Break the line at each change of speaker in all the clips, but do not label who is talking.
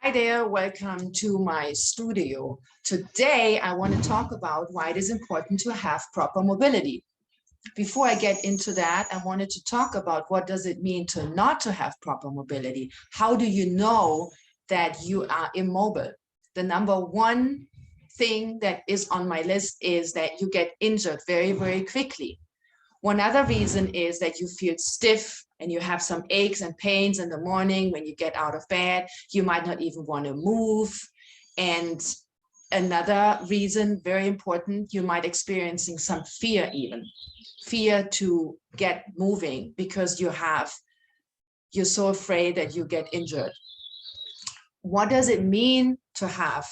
Hi there, welcome to my studio. Today, I want to talk about why it is important to have proper mobility. Before I get into that, I wanted to talk about what does it mean to not to have proper mobility? How do you know that you are immobile? The number one thing that is on my list is that you get injured very, very quickly. One other reason is that you feel stiff and you have some aches and pains in the morning when you get out of bed. You might not even want to move. And another reason, very important, you might experiencing some fear even. Fear to get moving because you're so afraid that you get injured. What does it mean to have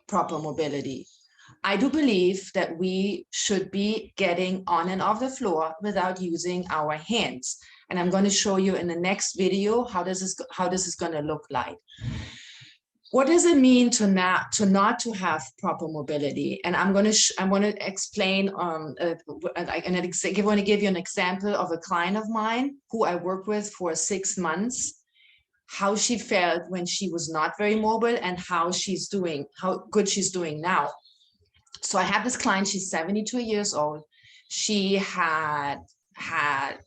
proper mobility? I do believe that we should be getting on and off the floor without using our hands. And I'm going to show you in the next video how this is going to look like. What does it mean to not to have proper mobility? And I'm going to explain. I'm going to give you an example of a client of mine who I worked with for 6 months. How she felt when she was not very mobile and how good she's doing now. So I have this client, she's 72 years old. She had a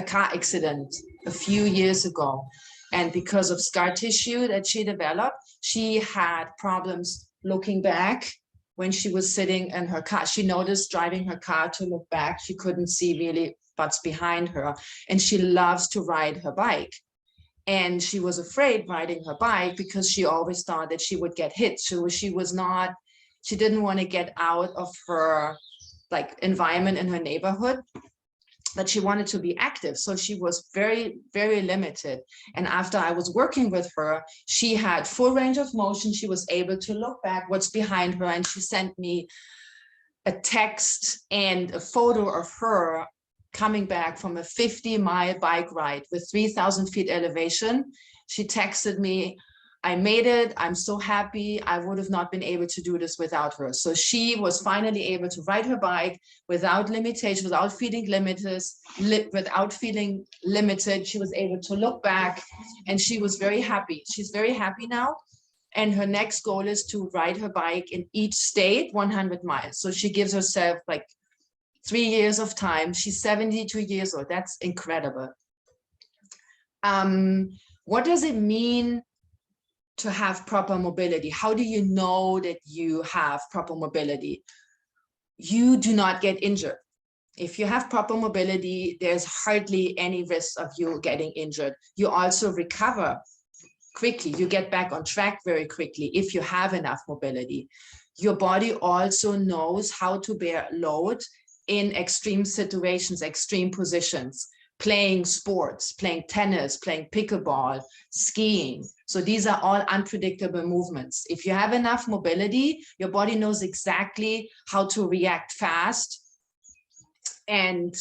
car accident a few years ago. And because of scar tissue that she developed, she had problems looking back when she was sitting in her car. She noticed driving her car to look back. She couldn't see really what's behind her. And she loves to ride her bike. And she was afraid riding her bike because she always thought that she would get hit. So she didn't want to get out of her environment in her neighborhood, but she wanted to be active. So she was very, very limited. And after I was working with her, she had full range of motion. She was able to look back what's behind her. And she sent me a text and a photo of her coming back from a 50-mile bike ride with 3,000 feet elevation. She texted me, I made it. I'm so happy. I would have not been able to do this without her. So she was finally able to ride her bike without limitation, without feeling limited. She was able to look back and she was very happy. She's very happy now. And her next goal is to ride her bike in each state 100 miles. So she gives herself 3 years of time. She's 72 years old. That's incredible. What does it mean to have proper mobility? How do you know that you have proper mobility? You do not get injured. If you have proper mobility, there's hardly any risk of you getting injured. You also recover quickly. You get back on track very quickly if you have enough mobility. Your body also knows how to bear load in extreme situations, extreme positions, playing sports, playing tennis, playing pickleball, skiing. So these are all unpredictable movements. If you have enough mobility, your body knows exactly how to react fast, and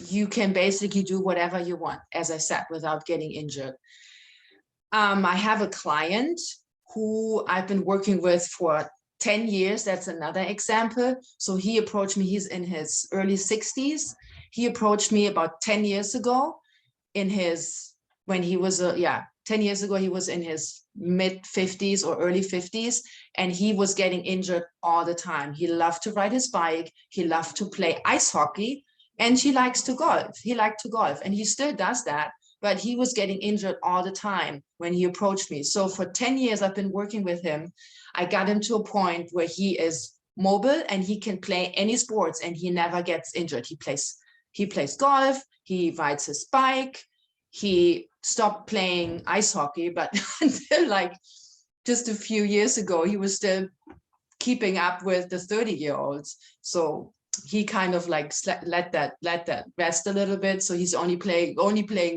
you can basically do whatever you want, as I said, without getting injured. I have a client who I've been working with for 10 years. That's another example. So he approached me, he's in his early 60s. He approached me about 10 years ago 10 years ago, he was in his mid 50s or early 50s, and he was getting injured all the time. He loved to ride his bike. He loved to play ice hockey, and he likes to golf. He liked to golf, and he still does that. But he was getting injured all the time when he approached me. So for 10 years, I've been working with him. I got him to a point where he is mobile and he can play any sports and he never gets injured. He plays golf, he rides his bike, he stopped playing ice hockey, but until just a few years ago, he was still keeping up with the 30-year-olds. So he kind of let that rest a little bit. So he's only playing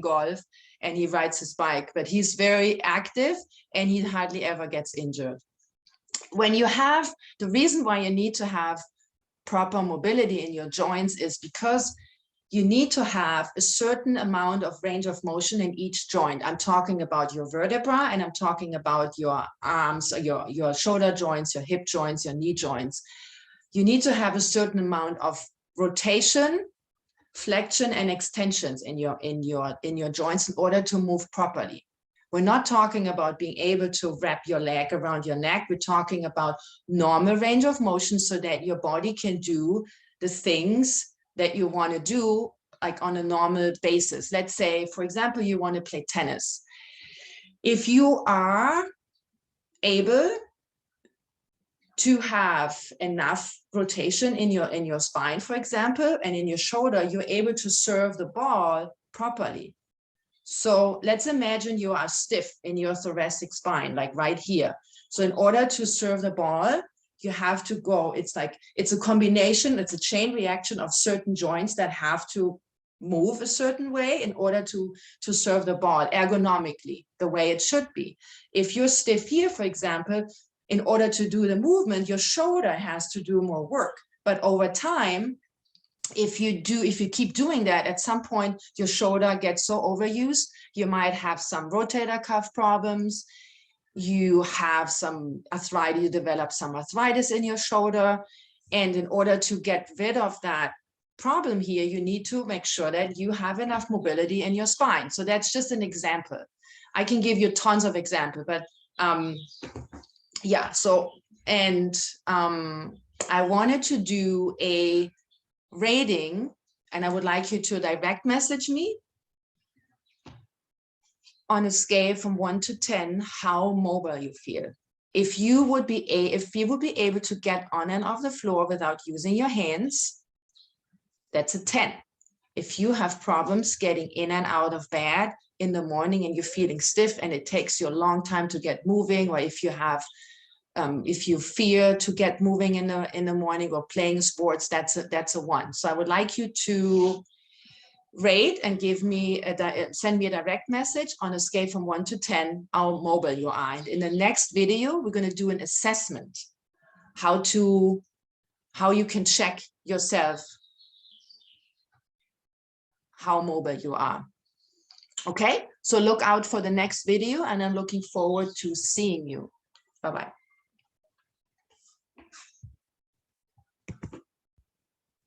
golf and he rides his bike, but he's very active and he hardly ever gets injured. The reason why you need to have proper mobility in your joints is because you need to have a certain amount of range of motion in each joint. I'm talking about your vertebra, and I'm talking about your arms, your shoulder joints, your hip joints, your knee joints. You need to have a certain amount of rotation, flexion, and extensions in your joints in order to move properly. We're not talking about being able to wrap your leg around your neck. We're talking about normal range of motion so that your body can do the things that you want to do like on a normal basis. Let's say, for example, you want to play tennis. If you are able to have enough rotation in your spine, for example, and in your shoulder, you're able to serve the ball properly. So let's imagine you are stiff in your thoracic spine, like right here. So in order to serve the ball, you have to go, it's a combination, it's a chain reaction of certain joints that have to move a certain way in order to serve the ball ergonomically, the way it should be. If you're stiff here, for example, in order to do the movement, your shoulder has to do more work. But over time, if you keep doing that, at some point, your shoulder gets so overused, you might have some rotator cuff problems. You have some arthritis, you develop some arthritis in your shoulder. And in order to get rid of that problem here, you need to make sure that you have enough mobility in your spine. So that's just an example. I can give you tons of examples, but yeah, so, and I wanted to do a rating, and I would like you to direct message me on a scale from 1 to 10, how mobile you feel. If you would be able to get on and off the floor without using your hands, that's a 10. If you have problems getting in and out of bed in the morning and you're feeling stiff and it takes you a long time to get moving, or if you have if you fear to get moving in the morning or playing sports, that's a 1. So I would like you to rate and give me send me a direct message on a scale from 1 to 10 how mobile you are. And in the next video, we're going to do an assessment, how you can check yourself how mobile you are. Okay, so look out for the next video, and I'm looking forward to seeing you. Bye-bye.